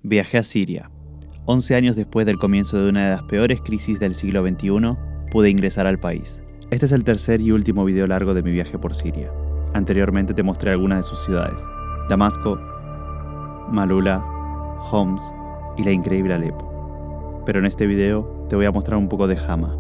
Viajé a Siria. 11 años después del comienzo de una de las peores crisis del siglo XXI, pude ingresar al país. Este es el tercer y último video largo de mi viaje por Siria. Anteriormente te mostré algunas de sus ciudades: Damasco, Malula, Homs y la increíble Alepo. Pero en este video te voy a mostrar un poco de Hama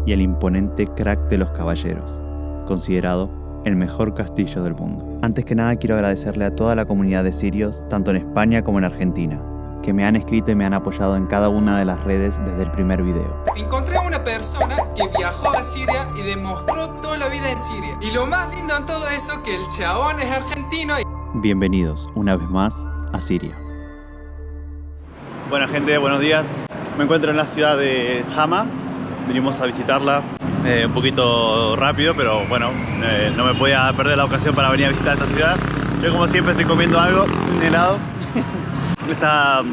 y el imponente Crack de los Caballeros, considerado el mejor castillo del mundo. Antes que nada quiero agradecerle a toda la comunidad de sirios, tanto en España como en Argentina, que me han escrito y me han apoyado en cada una de las redes desde el primer video. Encontré a una persona que viajó a Siria y demostró toda la vida en Siria. Y lo más lindo en todo eso, que el chabón es argentino. Bienvenidos una vez más a Siria. Buena gente, buenos días. Me encuentro en la ciudad de Hama. Venimos a visitarla un poquito rápido, pero bueno, no me podía perder la ocasión para venir a visitar esta ciudad. Yo, como siempre, estoy comiendo algo, un helado. Esta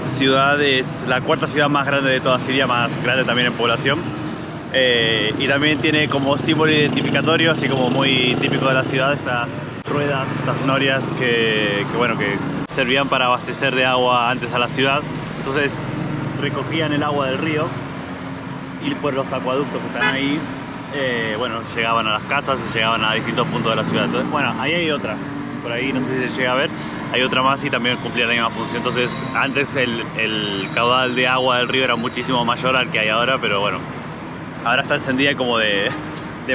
ciudad es la cuarta ciudad más grande de toda Siria, más grande también en población. Y también tiene como símbolo identificatorio, así como muy típico de la ciudad, estas ruedas, estas norias que servían para abastecer de agua antes a la ciudad. Entonces recogían el agua del río y por los acueductos que están ahí, llegaban a las casas y llegaban a distintos puntos de la ciudad. Entonces, bueno, ahí hay otra, por ahí no sé si se llega a ver, hay otra más y también cumplía la misma función. Entonces, antes el caudal de agua del río era muchísimo mayor al que hay ahora, pero bueno, ahora está encendida como de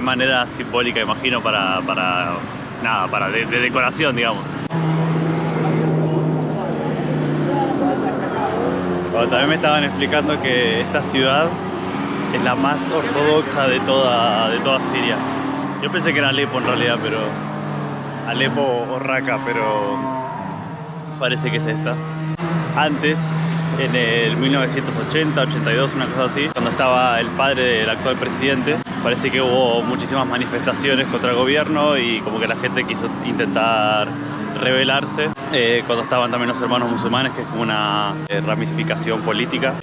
manera simbólica, imagino, para de decoración, digamos. Bueno, también me estaban explicando que esta ciudad es la más ortodoxa de toda Siria. Yo pensé que era Alepo en realidad, pero Alepo o Raqqa, pero parece que es esta. Antes, en el 1980, 82, una cosa así, cuando estaba el padre del actual presidente, parece que hubo muchísimas manifestaciones contra el gobierno y como que la gente quiso intentar rebelarse. Cuando estaban también los hermanos musulmanes, que es como una ramificación política,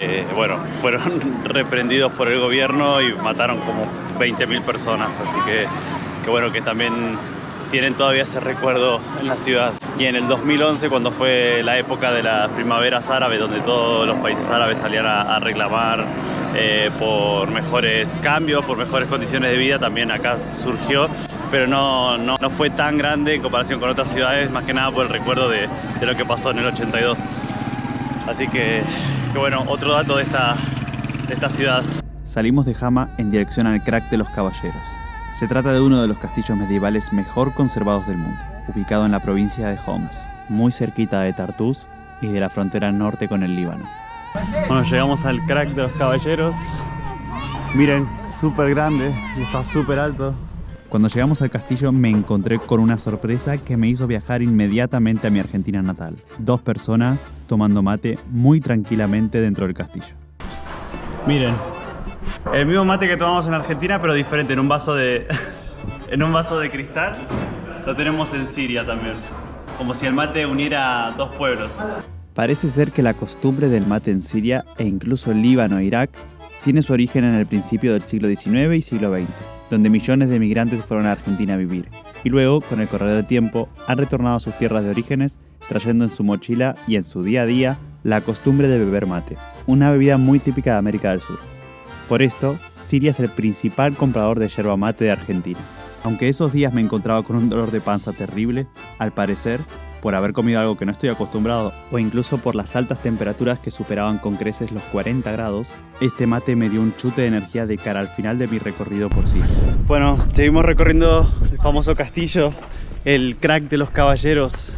fueron reprendidos por el gobierno y mataron como 20.000 personas, así que también tienen todavía ese recuerdo en la ciudad. Y en el 2011, cuando fue la época de las primaveras árabes, donde todos los países árabes salían a reclamar por mejores cambios, por mejores condiciones de vida, también acá surgió, pero no fue tan grande en comparación con otras ciudades, más que nada por el recuerdo de lo que pasó en el 82. Así que bueno, otro dato de esta ciudad. Salimos de Hama en dirección al Crack de los Caballeros. Se trata de uno de los castillos medievales mejor conservados del mundo, ubicado en la provincia de Homs, muy cerquita de Tartus y de la frontera norte con el Líbano. Bueno, llegamos al Crack de los Caballeros. Miren, súper grande y está súper alto. Cuando llegamos al castillo me encontré con una sorpresa que me hizo viajar inmediatamente a mi Argentina natal. 2 personas tomando mate muy tranquilamente dentro del castillo. Miren, el mismo mate que tomamos en Argentina, pero diferente, en un vaso de cristal. Lo tenemos en Siria también, como si el mate uniera 2 pueblos. Parece ser que la costumbre del mate en Siria e incluso Líbano e Irak tiene su origen en el principio del siglo XIX y siglo XX, donde millones de migrantes fueron a Argentina a vivir, y luego, con el correr del tiempo, han retornado a sus tierras de orígenes, trayendo en su mochila y en su día a día la costumbre de beber mate, una bebida muy típica de América del Sur. Por esto, Siria es el principal comprador de yerba mate de Argentina. Aunque esos días me encontraba con un dolor de panza terrible, al parecer, por haber comido algo que no estoy acostumbrado, o incluso por las altas temperaturas que superaban con creces los 40 grados, este mate me dio un chute de energía de cara al final de mi recorrido por Siria. Bueno, seguimos recorriendo el famoso castillo, el Crack de los Caballeros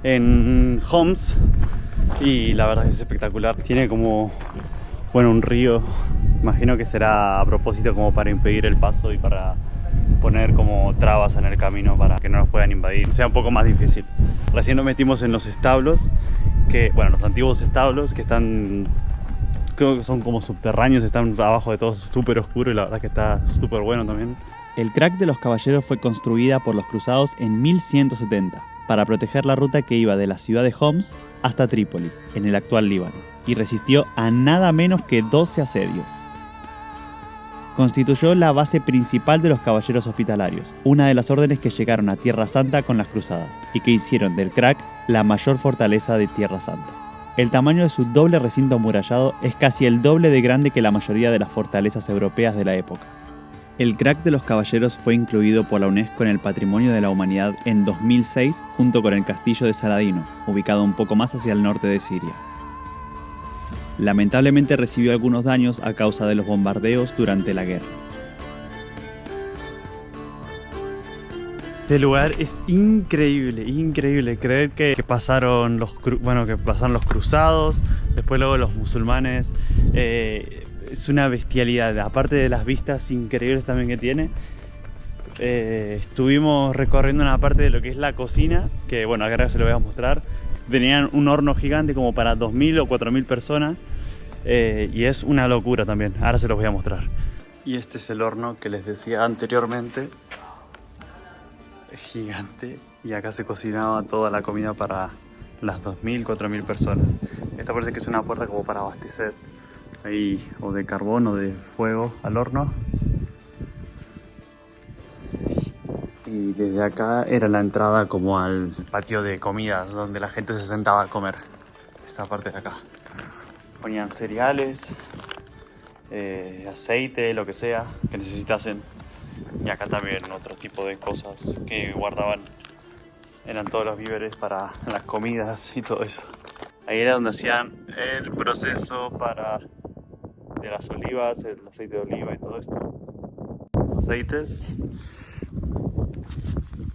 en Homs, y la verdad es espectacular. Tiene como, un río, imagino que será a propósito como para impedir el paso y para poner como trabas en el camino para que no nos puedan invadir, sea un poco más difícil. Recién nos metimos en los establos, los antiguos establos que están, creo que son como subterráneos, están abajo de todo, súper oscuro, y la verdad que está súper bueno también. El Crack de los Caballeros fue construida por los cruzados en 1170 para proteger la ruta que iba de la ciudad de Homs hasta Trípoli, en el actual Líbano, y resistió a nada menos que 12 asedios. Constituyó la base principal de los caballeros hospitalarios, una de las órdenes que llegaron a Tierra Santa con las cruzadas y que hicieron del Crack la mayor fortaleza de Tierra Santa. El tamaño de su doble recinto amurallado es casi el doble de grande que la mayoría de las fortalezas europeas de la época. El Crac de los Caballeros fue incluido por la UNESCO en el Patrimonio de la Humanidad en 2006 junto con el Castillo de Saladino, ubicado un poco más hacia el norte de Siria. Lamentablemente recibió algunos daños a causa de los bombardeos durante la guerra. Este lugar es increíble, increíble. Creer que pasaron los cruzados, después luego los musulmanes. Es una bestialidad, aparte de las vistas increíbles también que tiene. Estuvimos recorriendo una parte de lo que es la cocina, que bueno, acá se lo voy a mostrar. Tenían un horno gigante como para 2000 o 4000 personas. Y es una locura también, ahora se los voy a mostrar. Y este es el horno que les decía anteriormente. Es gigante, y acá se cocinaba toda la comida para las 2000, 4000 personas. Esta parece que es una puerta como para abastecer ahí, o de carbón o de fuego al horno. Y desde acá era la entrada como al patio de comidas donde la gente se sentaba a comer. Esta parte de acá. Ponían cereales, aceite, lo que sea que necesitasen. Y acá también otro tipo de cosas que guardaban. Eran todos los víveres para las comidas y todo eso. Ahí era donde hacían el proceso de las olivas, el aceite de oliva y todo esto. Aceites.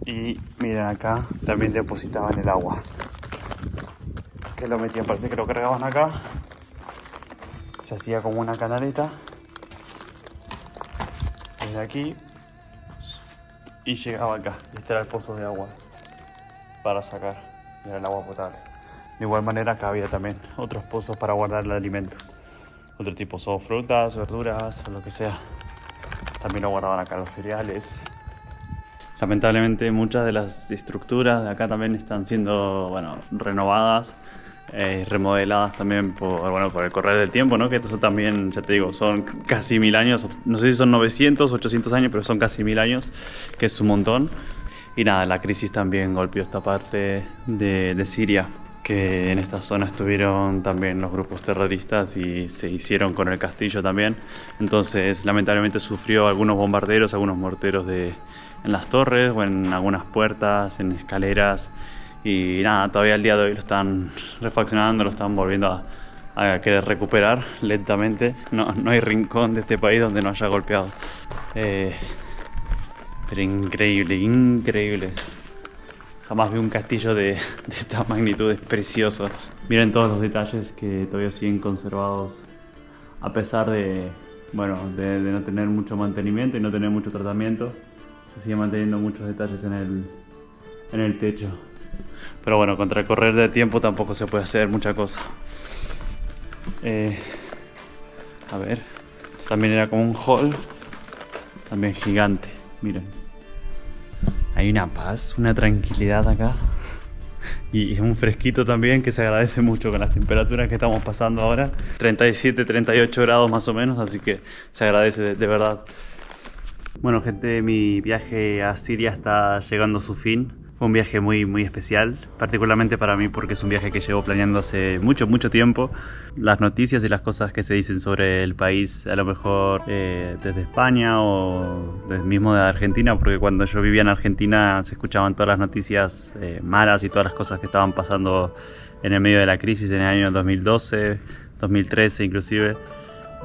Y miren, acá también depositaban el agua. Que lo metían, parece que lo cargaban acá. Se hacía como una canaleta. Desde aquí. Y llegaba acá. Este era el pozo de agua para sacar. Era el agua potable. De igual manera acá había también otros pozos para guardar el alimento. Otro tipo son frutas, verduras o lo que sea. También lo guardaban acá, los cereales. Lamentablemente muchas de las estructuras de acá también están siendo renovadas. Remodeladas también por el correr del tiempo, ¿no? Que eso también, ya te digo, son casi 1000 años, no sé si son 900, 800 años, pero son casi 1000 años, que es un montón. Y nada, la crisis también golpeó esta parte de Siria, que en esta zona estuvieron también los grupos terroristas y se hicieron con el castillo también. Entonces, lamentablemente sufrió algunos bombarderos, algunos morteros en las torres o en algunas puertas, en escaleras. Y nada, todavía al día de hoy lo están refaccionando, lo están volviendo a querer recuperar lentamente. No hay rincón de este país donde no haya golpeado. Pero increíble, increíble. Jamás vi un castillo de esta magnitud, es precioso. Miren todos los detalles que todavía siguen conservados, a pesar de no tener mucho mantenimiento y no tener mucho tratamiento. Se siguen manteniendo muchos detalles en el techo. Pero bueno, contra el correr del tiempo tampoco se puede hacer mucha cosa. A ver, esto también era como un hall, también gigante, miren. Hay una paz, una tranquilidad acá. Y es un fresquito también que se agradece mucho con las temperaturas que estamos pasando ahora. 37, 38 grados más o menos, así que se agradece de verdad. Bueno gente, mi viaje a Siria está llegando a su fin. Fue un viaje muy, muy especial, particularmente para mí porque es un viaje que llevo planeando hace mucho, mucho tiempo. Las noticias y las cosas que se dicen sobre el país, a lo mejor desde España o desde mismo de Argentina, porque cuando yo vivía en Argentina se escuchaban todas las noticias malas y todas las cosas que estaban pasando en el medio de la crisis en el año 2012, 2013 inclusive.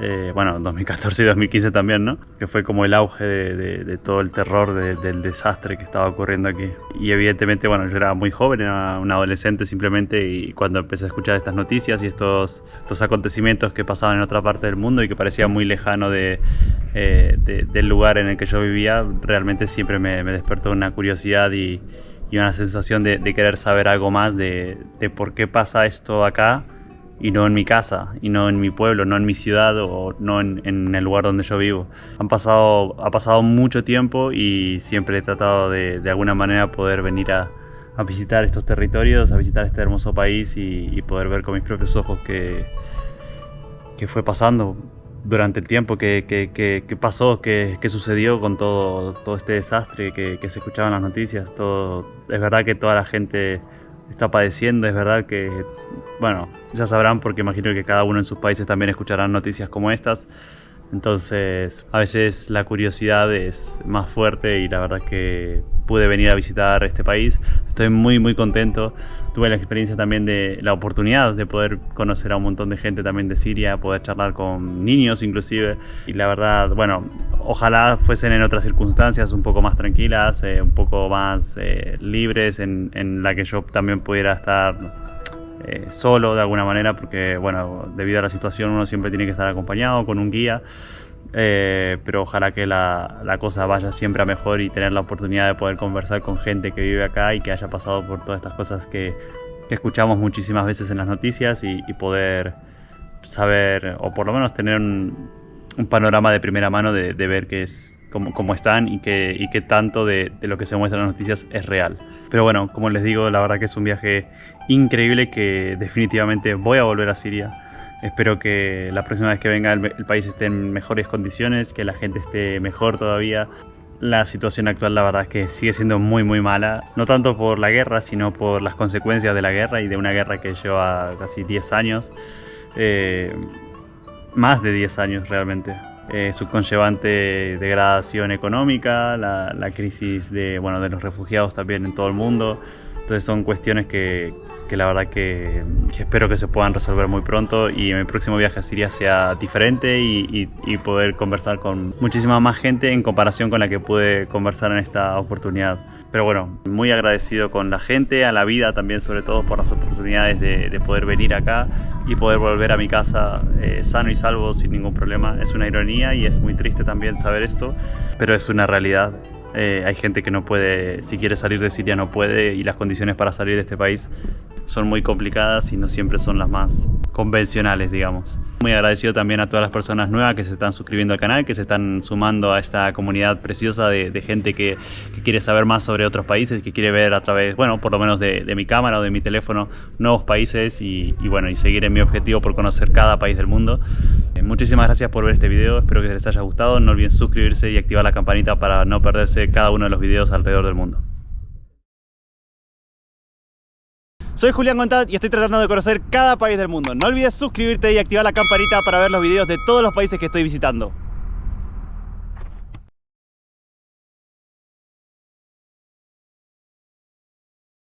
2014 y 2015 también, ¿no? Que fue como el auge de todo el terror del desastre que estaba ocurriendo aquí. Y evidentemente, yo era muy joven, era un adolescente simplemente, y cuando empecé a escuchar estas noticias y estos acontecimientos que pasaban en otra parte del mundo y que parecía muy lejano del lugar en el que yo vivía, realmente siempre me despertó una curiosidad y una sensación de querer saber algo más de por qué pasa esto acá y no en mi casa, y no en mi pueblo, no en mi ciudad o no en el lugar donde yo vivo. Ha pasado mucho tiempo y siempre he tratado de alguna manera poder venir a visitar estos territorios, a visitar este hermoso país y poder ver con mis propios ojos qué fue pasando durante el tiempo, qué pasó, qué sucedió con todo este desastre que se escuchaba en las noticias. Es verdad que toda la gente está padeciendo. Es verdad que, bueno, ya sabrán porque imagino que cada uno en sus países también escucharán noticias como estas. Entonces, a veces la curiosidad es más fuerte y la verdad que pude venir a visitar este país. Estoy muy contento. Tuve la experiencia también de la oportunidad de poder conocer a un montón de gente también de Siria, poder charlar con niños inclusive. Y la verdad, bueno, ojalá fuesen en otras circunstancias un poco más tranquilas, un poco más libres, en la que yo también pudiera estar solo de alguna manera, porque bueno, debido a la situación uno siempre tiene que estar acompañado con un guía, pero ojalá que la cosa vaya siempre a mejor y tener la oportunidad de poder conversar con gente que vive acá y que haya pasado por todas estas cosas que escuchamos muchísimas veces en las noticias y poder saber, o por lo menos tener un panorama de primera mano de ver qué es, cómo están y qué tanto de lo que se muestra en las noticias es real. Pero bueno, como les digo, la verdad que es un viaje increíble que definitivamente voy a volver a Siria. Espero que la próxima vez que venga el país esté en mejores condiciones, que la gente esté mejor todavía. La situación actual la verdad es que sigue siendo muy mala, no tanto por la guerra, sino por las consecuencias de la guerra y de una guerra que lleva casi 10 años. Más de 10 años realmente. Su conllevante degradación económica, la crisis de los refugiados también en todo el mundo. Entonces son cuestiones que la verdad que espero que se puedan resolver muy pronto y en mi próximo viaje a Siria sea diferente y poder conversar con muchísima más gente en comparación con la que pude conversar en esta oportunidad. Pero bueno, muy agradecido con la gente, a la vida también, sobre todo por las oportunidades de poder venir acá y poder volver a mi casa sano y salvo sin ningún problema. Es una ironía y es muy triste también saber esto, pero es una realidad. Hay gente que no puede, si quiere salir de Siria no puede, y las condiciones para salir de este país son muy complicadas y no siempre son las más convencionales, digamos. Muy agradecido también a todas las personas nuevas que se están suscribiendo al canal, que se están sumando a esta comunidad preciosa de gente que quiere saber más sobre otros países, que quiere ver a través, bueno, por lo menos de mi cámara o de mi teléfono, nuevos países y seguir en mi objetivo por conocer cada país del mundo. Muchísimas gracias por ver este video, espero que les haya gustado. No olviden suscribirse y activar la campanita para no perderse cada uno de los videos alrededor del mundo. Soy Julián Gontat y estoy tratando de conocer cada país del mundo. No olvides suscribirte y activar la campanita para ver los videos de todos los países que estoy visitando.